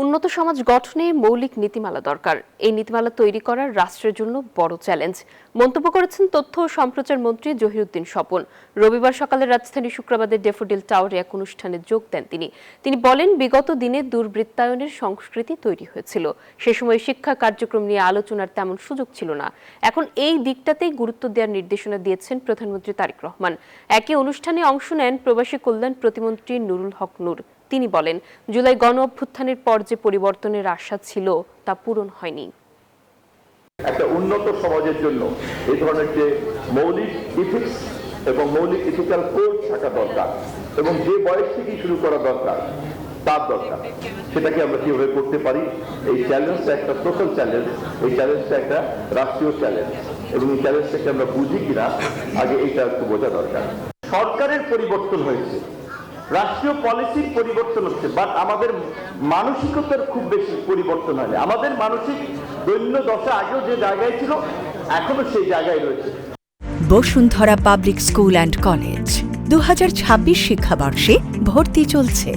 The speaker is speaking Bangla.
উন্নত সমাজ গঠনে মৌলিক নীতিমালা দরকার। এই নীতিমালা তৈরি করা রাষ্ট্রের জন্য বড় চ্যালেঞ্জ মন্তব্য করেছেন তথ্য ও সম্প্রচার মন্ত্রী জহিরুদ্দিন স্বপন। রবিবার সকালে রাজধানী শুক্রাবাদের ডেফোডিল টাওয়ারে এক অনুষ্ঠানে যোগ দেন তিনি বলেন, বিগত দিনে দুর্বৃত্তায়নের সংস্কৃতি তৈরি হয়েছিল। সে সময় শিক্ষা কার্যক্রম নিয়ে আলোচনার তেমন সুযোগ ছিল না। এখন এই দিকটাতেই গুরুত্ব দেওয়ার নির্দেশনা দিয়েছেন প্রধানমন্ত্রী তারেক রহমান। একই অনুষ্ঠানে অংশ নেন প্রবাসী কল্যাণ প্রতিমন্ত্রী নুরুল হক নূর। তিনি বলেন, জুলাই গণ অভ্যুত্থানের পর যে পরিবর্তনের আশা ছিল তা পূরণ হয়নি। একটা উন্নত সমাজের জন্য এই ধরনের যে মৌলিক ইথিক্স এবং মৌলিক ইথিক্যাল কোড থাকা দরকার এবং যে বয়স থেকেই শুরু করা দরকার তার দরকার, সেটাকে আমরা কিভাবে করতে পারি। এই চ্যালেঞ্জটা একটা টোটাল চ্যালেঞ্জ, এই চ্যালেঞ্জটা একটা রাষ্ট্রীয় চ্যালেঞ্জ এবং এই চ্যালেঞ্জটাকে আমরা বুঝি কিনা আগে এইটা একটু বোঝা দরকার। সরকারের পরিবর্তন হয়েছে, রাষ্ট্রীয় পলিসির পরিবর্তন হচ্ছে, বাট আমাদের মানসিকতার খুব বেশি পরিবর্তন হয়নি। আমাদের মানসিক দৈন্য দশা আগেও যে জায়গায় ছিল এখনো সেই জায়গায় রয়েছে। Bashundhara public school and college 2026 শিক্ষাবর্ষে ভর্তি চলছে।